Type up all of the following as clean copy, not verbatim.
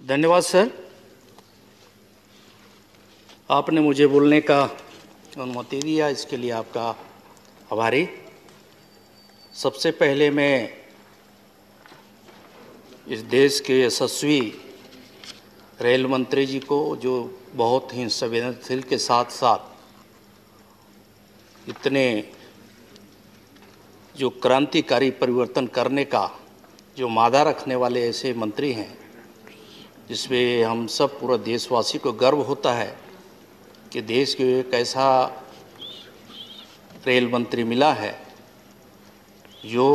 धन्यवाद सर, आपने मुझे बोलने का अनुमति दिया, इसके लिए आपका आभारी। सबसे पहले मैं इस देश के यशस्वी रेल मंत्री जी को, जो बहुत ही संवेदनशील के साथ साथ इतने जो क्रांतिकारी परिवर्तन करने का जो मादा रखने वाले ऐसे मंत्री हैं, जिसमें हम सब पूरा देशवासी को गर्व होता है कि देश को एक ऐसा रेल मंत्री मिला है जो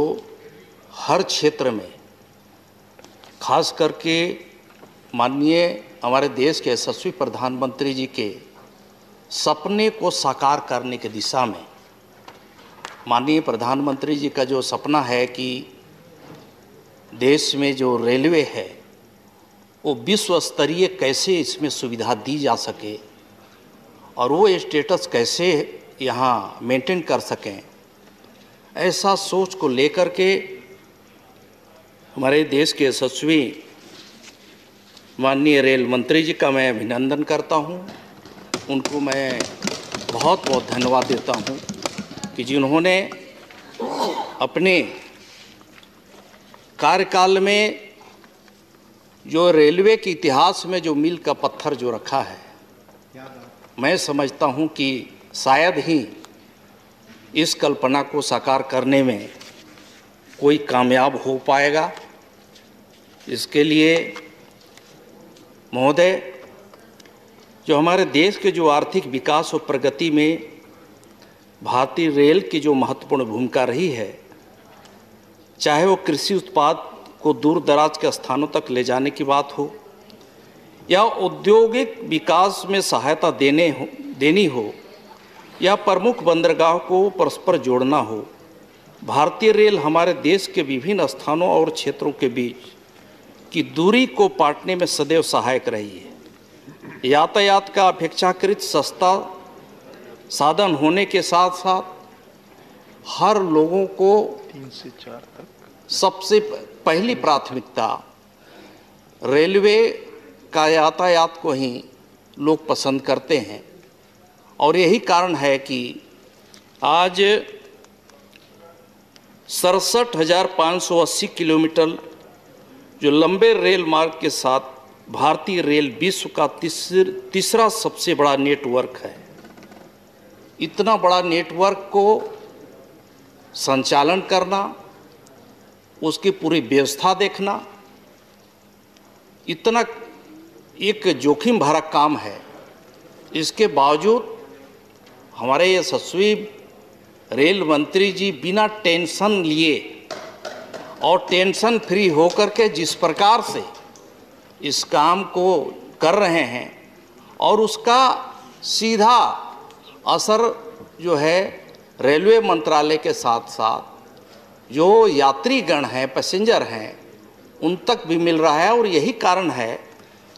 हर क्षेत्र में, खास करके माननीय हमारे देश के यशस्वी प्रधानमंत्री जी के सपने को साकार करने की दिशा में, माननीय प्रधानमंत्री जी का जो सपना है कि देश में जो रेलवे है वो विश्व स्तरीय कैसे इसमें सुविधा दी जा सके और वो स्टेटस कैसे यहाँ मेंटेन कर सकें, ऐसा सोच को लेकर के हमारे देश के यशस्वी माननीय रेल मंत्री जी का मैं अभिनंदन करता हूँ। उनको मैं बहुत बहुत धन्यवाद देता हूँ कि जिन्होंने अपने कार्यकाल में जो रेलवे के इतिहास में जो मील का पत्थर जो रखा है, मैं समझता हूं कि शायद ही इस कल्पना को साकार करने में कोई कामयाब हो पाएगा। इसके लिए महोदय, जो हमारे देश के जो आर्थिक विकास और प्रगति में भारतीय रेल की जो महत्वपूर्ण भूमिका रही है, चाहे वो कृषि उत्पाद को दूर दराज के स्थानों तक ले जाने की बात हो या औद्योगिक विकास में सहायता देनी हो या प्रमुख बंदरगाह को परस्पर जोड़ना हो, भारतीय रेल हमारे देश के विभिन्न स्थानों और क्षेत्रों के बीच की दूरी को पाटने में सदैव सहायक रही है। यातायात का अपेक्षाकृत सस्ता साधन होने के साथ साथ हर लोगों को 3 से 4 तक सबसे पहली प्राथमिकता रेलवे का यातायात को ही लोग पसंद करते हैं और यही कारण है कि आज 67,580 किलोमीटर जो लंबे रेल मार्ग के साथ भारतीय रेल विश्व का तीसरा सबसे बड़ा नेटवर्क है। इतना बड़ा नेटवर्क को संचालन करना, उसकी पूरी व्यवस्था देखना, इतना एक जोखिम भरा काम है। इसके बावजूद हमारे यशस्वी रेल मंत्री जी बिना टेंशन लिए और टेंशन फ्री होकर के जिस प्रकार से इस काम को कर रहे हैं और उसका सीधा असर जो है रेलवे मंत्रालय के साथ साथ जो यात्रीगण हैं, पैसेंजर हैं, उन तक भी मिल रहा है। और यही कारण है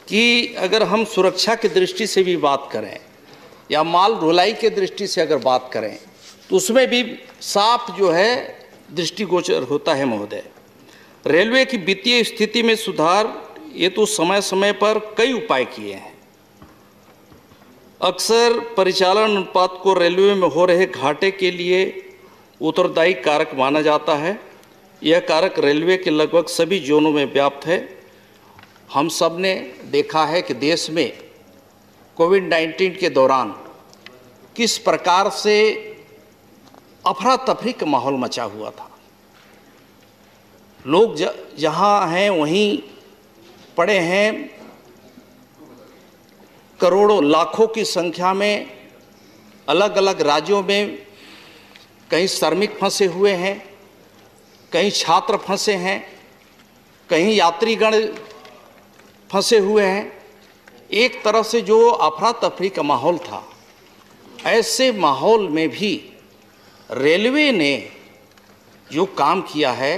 कि अगर हम सुरक्षा की दृष्टि से भी बात करें या माल ढुलाई के दृष्टि से अगर बात करें तो उसमें भी साफ जो है दृष्टिगोचर होता है। महोदय, रेलवे की वित्तीय स्थिति में सुधार, ये तो समय समय पर कई उपाय किए हैं। अक्सर परिचालन अनुपात को रेलवे में हो रहे घाटे के लिए उत्तरदायी कारक माना जाता है। यह कारक रेलवे के लगभग सभी जोनों में व्याप्त है। हम सब ने देखा है कि देश में कोविड-19 के दौरान किस प्रकार से अफरा तफरी का माहौल मचा हुआ था। लोग जहाँ हैं वहीं पड़े हैं, करोड़ों लाखों की संख्या में अलग अलग राज्यों में कहीं श्रमिक फंसे हुए हैं, कहीं छात्र फंसे हैं, कहीं यात्रीगण फंसे हुए हैं। एक तरह से जो अफरा तफरी का माहौल था, ऐसे माहौल में भी रेलवे ने जो काम किया है,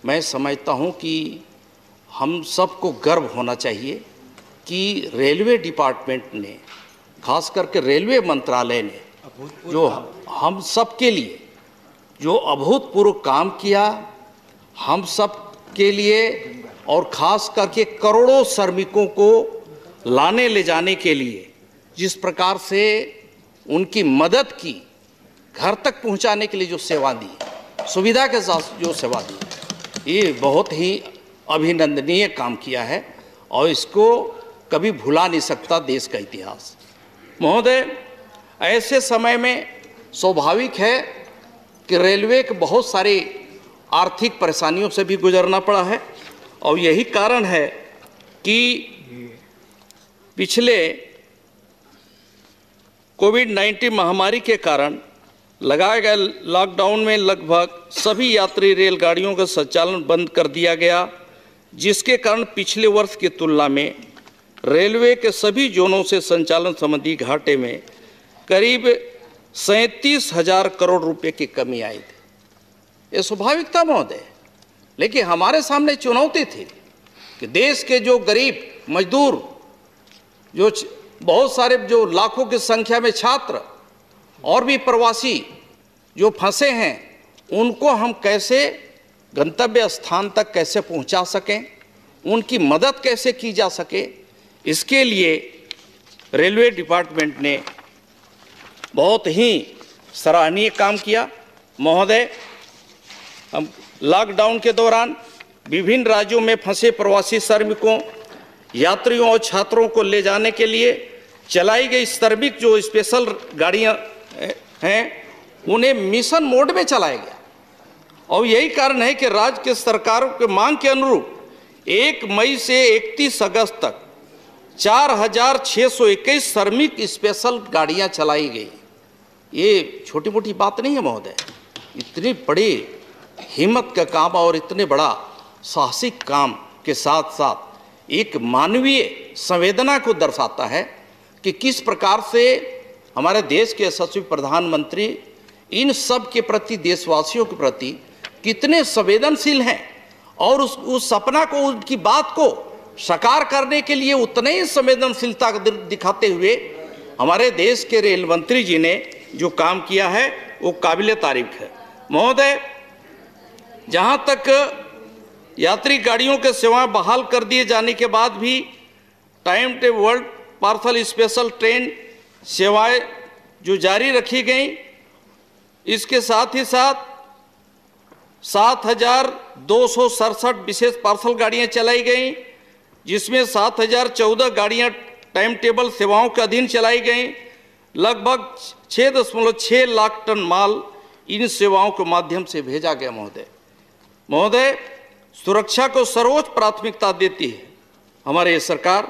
मैं समझता हूं कि हम सबको गर्व होना चाहिए कि रेलवे डिपार्टमेंट ने, खास करके रेलवे मंत्रालय ने जो हम सब के लिए जो अभूतपूर्व काम किया, हम सब के लिए और खास करके करोड़ों श्रमिकों को लाने ले जाने के लिए जिस प्रकार से उनकी मदद की, घर तक पहुंचाने के लिए जो सेवा दी, सुविधा के साथ जो सेवा दी, ये बहुत ही अभिनंदनीय काम किया है और इसको कभी भुला नहीं सकता देश का इतिहास। महोदय, ऐसे समय में स्वाभाविक है कि रेलवे के बहुत सारी आर्थिक परेशानियों से भी गुजरना पड़ा है और यही कारण है कि पिछले कोविड-19 महामारी के कारण लगाए गए लॉकडाउन में लगभग सभी यात्री रेलगाड़ियों का संचालन बंद कर दिया गया, जिसके कारण पिछले वर्ष की तुलना में रेलवे के सभी जोनों से संचालन संबंधी घाटे में करीब 37,000 करोड़ रुपए की कमी आई थी। ये स्वाभाविक था महोदय, लेकिन हमारे सामने चुनौती थी कि देश के जो गरीब मजदूर, जो बहुत सारे, जो लाखों की संख्या में छात्र और भी प्रवासी जो फंसे हैं, उनको हम कैसे गंतव्य स्थान तक कैसे पहुंचा सकें, उनकी मदद कैसे की जा सके, इसके लिए रेलवे डिपार्टमेंट ने बहुत ही सराहनीय काम किया। महोदय, हम लॉकडाउन के दौरान विभिन्न राज्यों में फंसे प्रवासी श्रमिकों, यात्रियों और छात्रों को ले जाने के लिए चलाई गई श्रमिक जो स्पेशल गाड़ियां हैं, उन्हें मिशन मोड में चलाया गया और यही कारण है कि राज्य के सरकारों के मांग के अनुरूप 1 मई से 31 अगस्त तक 4,621 श्रमिक स्पेशल गाड़ियां चलाई गई। ये छोटी मोटी बात नहीं है महोदय, इतनी बड़ी हिम्मत का काम और इतने बड़ा साहसिक काम के साथ साथ एक मानवीय संवेदना को दर्शाता है कि किस प्रकार से हमारे देश के यशस्वी प्रधानमंत्री इन सब के प्रति, देशवासियों के प्रति कितने संवेदनशील हैं और उस सपना को, उनकी बात को साकार करने के लिए उतने ही संवेदनशीलता दिखाते हुए हमारे देश के रेल मंत्री जी ने जो काम किया है वो काबिले तारीफ है। महोदय, जहां तक यात्री गाड़ियों के सेवाएं बहाल कर दिए जाने के बाद भी time table world parcel special train सेवाएं जो जारी रखी गई, इसके साथ ही साथ 7,267 विशेष पार्सल गाड़ियां चलाई गई, जिसमें 7,014 गाड़ियां टाइम टेबल सेवाओं के अधीन चलाई गई। लगभग 6.6 लाख टन माल इन सेवाओं के माध्यम से भेजा गया। महोदय, सुरक्षा को सर्वोच्च प्राथमिकता देती है हमारी ये सरकार।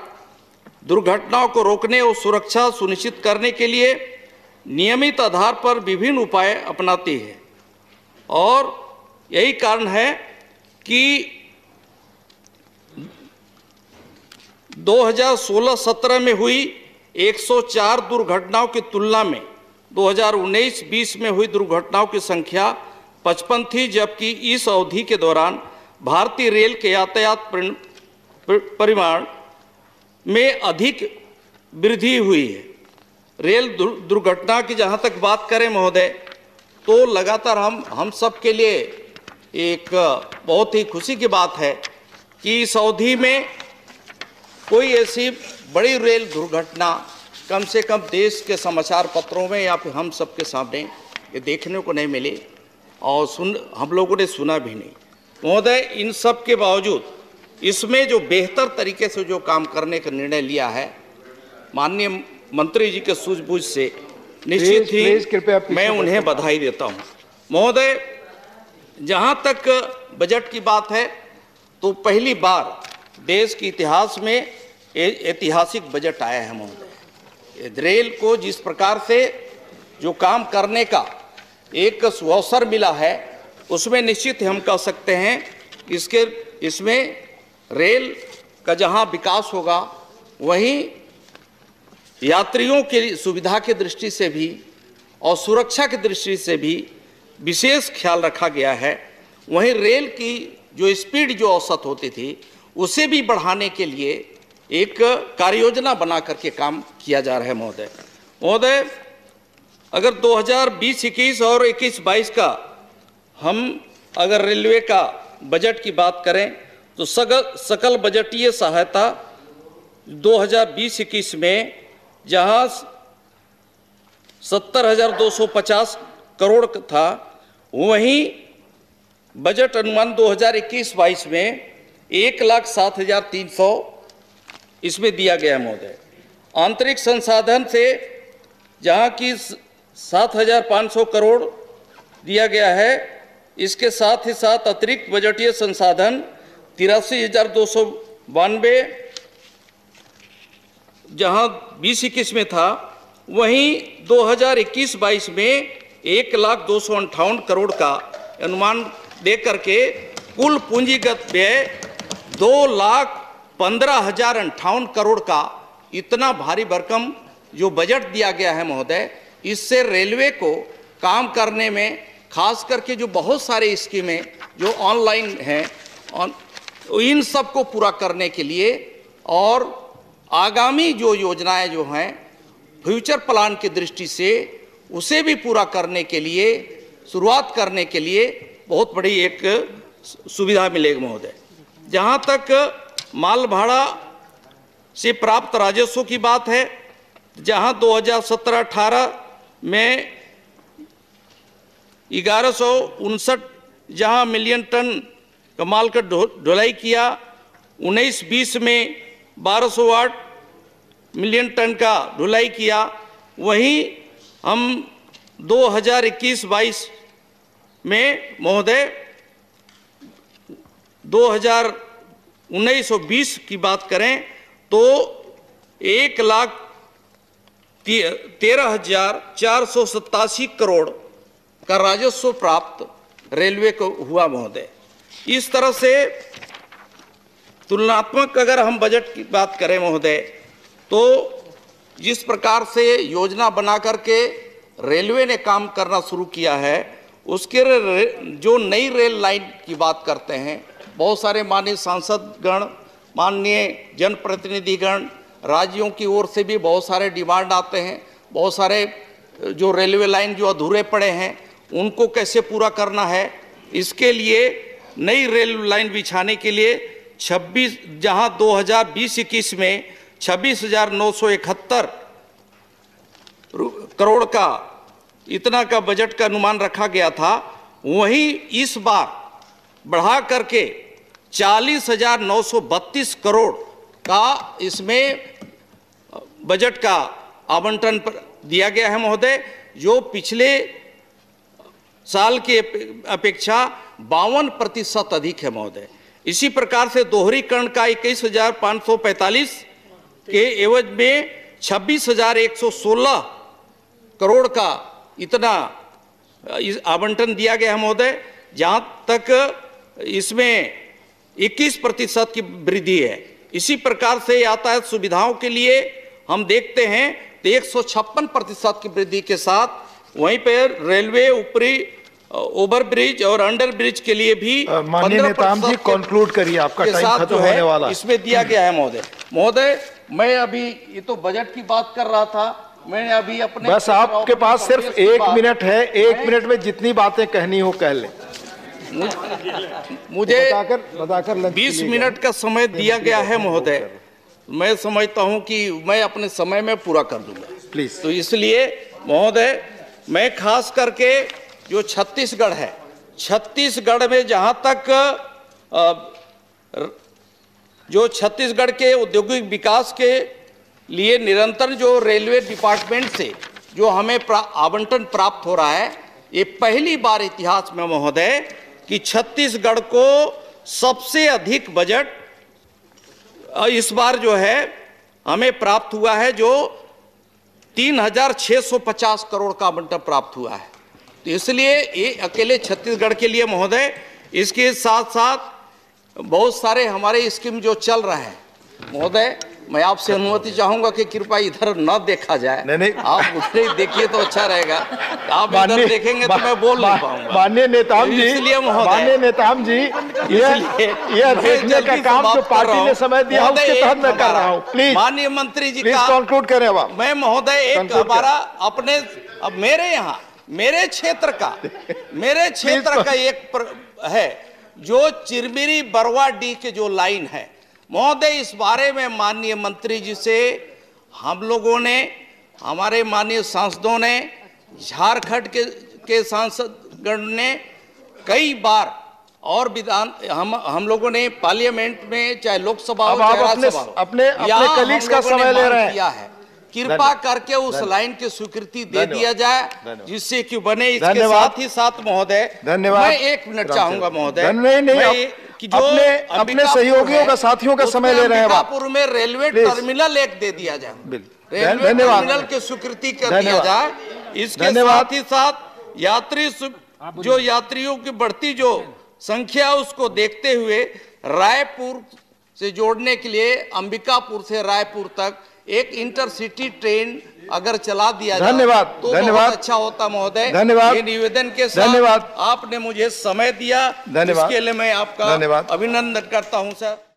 दुर्घटनाओं को रोकने और सुरक्षा सुनिश्चित करने के लिए नियमित आधार पर विभिन्न उपाय अपनाती है और यही कारण है कि 2016-17 में हुई 104 दुर्घटनाओं की तुलना में 2019-20 में हुई दुर्घटनाओं की संख्या 55 थी, जबकि इस अवधि के दौरान भारतीय रेल के यातायात परिमाण में अधिक वृद्धि हुई है। रेल दुर्घटना की जहां तक बात करें महोदय, तो लगातार हम सब के लिए एक बहुत ही खुशी की बात है कि इस अवधि में कोई ऐसी बड़ी रेल दुर्घटना कम से कम देश के समाचार पत्रों में या फिर हम सबके सामने ये देखने को नहीं मिली और हम लोगों ने सुना भी नहीं। महोदय, इन सब के बावजूद इसमें जो बेहतर तरीके से जो काम करने का निर्णय लिया है माननीय मंत्री जी के सूझबूझ से, निश्चित ही मैं उन्हें बधाई देता हूं। महोदय, जहां तक बजट की बात है तो पहली बार देश के इतिहास में ऐतिहासिक बजट आया है महोदय। रेल को जिस प्रकार से जो काम करने का एक अवसर मिला है, उसमें निश्चित हम कह सकते हैं इसमें रेल का जहां विकास होगा वहीं यात्रियों की सुविधा की दृष्टि से भी और सुरक्षा की दृष्टि से भी विशेष ख्याल रखा गया है। वहीं रेल की जो स्पीड जो औसत होती थी उसे भी बढ़ाने के लिए एक कार्य योजना बना करके काम किया जा रहा है। महोदय, अगर 2020-21 और 21-22 का हम अगर रेलवे का बजट की बात करें तो सकल बजटीय सहायता 2020-21 में जहां 70,250 करोड़ था, वहीं बजट अनुमान 2021-22 में 1,07,300 इसमें दिया गया है महोदय। आंतरिक संसाधन से जहां की 7,500 करोड़ दिया गया है, इसके साथ ही साथ अतिरिक्त बजटीय संसाधन 83,292 जहां 20-21 में था, वहीं 2021-22 में 1,02,58 करोड़ का अनुमान दे करके कुल पूंजीगत व्यय 2,15,058 करोड़ का इतना भारी भरकम जो बजट दिया गया है महोदय, इससे रेलवे को काम करने में, खास करके जो बहुत सारे स्कीमें जो ऑनलाइन हैं, इन सब को पूरा करने के लिए और आगामी जो योजनाएं जो हैं फ्यूचर प्लान की दृष्टि से उसे भी पूरा करने के लिए, शुरुआत करने के लिए बहुत बड़ी एक सुविधा मिलेगी महोदय। जहां तक माल भाड़ा से प्राप्त राजस्व की बात है, जहां 2017-18 में 1159 जहां मिलियन टन का माल का ढुलाई किया, 19-20 में 1208 मिलियन टन का ढुलाई किया, वहीं हम 2021-22 में महोदय 2019-20 की बात करें तो 1,13,487 करोड़ का राजस्व प्राप्त रेलवे को हुआ महोदय। इस तरह से तुलनात्मक अगर हम बजट की बात करें महोदय, तो जिस प्रकार से योजना बना करके रेलवे ने काम करना शुरू किया है, उसके जो नई रेल लाइन की बात करते हैं, बहुत सारे माननीय सांसदगण, माननीय जनप्रतिनिधिगण, राज्यों की ओर से भी बहुत सारे डिमांड आते हैं। बहुत सारे जो रेलवे लाइन जो अधूरे पड़े हैं उनको कैसे पूरा करना है, इसके लिए नई रेल लाइन बिछाने के लिए 26 जहां 2020-21 में 26,971 करोड़ का इतना का बजट का अनुमान रखा गया था, वहीं इस बार बढ़ा करके 40,932 करोड़ का इसमें बजट का आवंटन दिया गया है महोदय, जो पिछले साल की अपेक्षा 52% अधिक है महोदय। इसी प्रकार से दोहरीकरण का 21,545 के एवज में 26,116 करोड़ का इतना आवंटन दिया गया है महोदय, जहां तक इसमें 21% की वृद्धि है। इसी प्रकार से यातायात सुविधाओं के लिए हम देखते हैं तो 156% की वृद्धि के साथ वहीं पर रेलवे ऊपरी ओवरब्रिज और अंडर ब्रिज के लिए भी माननीय नेताम जी कंक्लूड करिए, आपका टाइम खत्म होने वाला इसमें दिया गया है महोदय। महोदय मैं अभी ये तो बजट की बात कर रहा था, मैंने अभी अपने बस आपके पास सिर्फ 1 मिनट है, 1 मिनट में जितनी बातें कहनी हो कह ले। मुझे बताकर 20 मिनट का समय दिया गया है महोदय, मैं समझता हूं कि मैं अपने समय में पूरा कर दूंगा प्लीज। तो इसलिए महोदय मैं खास करके जो छत्तीसगढ़ है, छत्तीसगढ़ में जहां तक जो छत्तीसगढ़ के औद्योगिक विकास के लिए निरंतर जो रेलवे डिपार्टमेंट से जो हमें आवंटन प्राप्त हो रहा है, ये पहली बार इतिहास में महोदय कि छत्तीसगढ़ को सबसे अधिक बजट इस बार जो है हमें प्राप्त हुआ है, जो 3,650 करोड़ का आवंटन प्राप्त हुआ है। तो इसलिए ये अकेले छत्तीसगढ़ के लिए महोदय, इसके साथ साथ बहुत सारे हमारे स्कीम जो चल रहे हैं महोदय, मैं आपसे अनुमति चाहूंगा कि कृपया इधर न देखा जाए। नहीं, आप उधर देखिए तो अच्छा रहेगा, आप इधर देखेंगे तो मैं बोल नहीं पाऊंगा। माननीय नेताम जी, इसलिए माननीय नेताम जी, ये देखने का काम जो पार्टी ने समय दिया उसके तहत मैं कर रहा हूँ। प्लीज माननीय मंत्री जी का कंक्लूड करें। मैं महोदय एक हमारा अपने अब मेरे यहाँ मेरे क्षेत्र का एक है जो चिरमिरी बरवाडीह के जो लाइन है महोदय, इस बारे में माननीय मंत्री जी से हम लोगों ने, हमारे माननीय सांसदों ने, झारखंड के सांसदगण ने कई बार और विधान हम लोगों ने पार्लियामेंट में, चाहे लोकसभा हो चाहे राज्यसभा हो, अपने कलीग्स का समय ले रहे हैं। कृपा करके उस लाइन की स्वीकृति दे दिया जाए जिससे कि बने। इसके साथ ही साथ महोदय, मैं 1 मिनट चाहूंगा महोदय, अपने सहयोगियों का, साथियों का समय ले रहे हैं। अंबिकापुर में रेलवे टर्मिनल एक दे दिया जाए, रेलवे टर्मिनल की स्वीकृति कर दिया जाए। इसके साथ ही साथ यात्रियों की बढ़ती जो संख्या उसको देखते हुए रायपुर से जोड़ने के लिए अंबिकापुर से रायपुर तक एक इंटरसिटी ट्रेन अगर चला दिया जाए तो बहुत अच्छा होता महोदय। ये निवेदन के साथ आपने मुझे समय दिया, इसके लिए मैं आपका अभिनंदन करता हूं सर।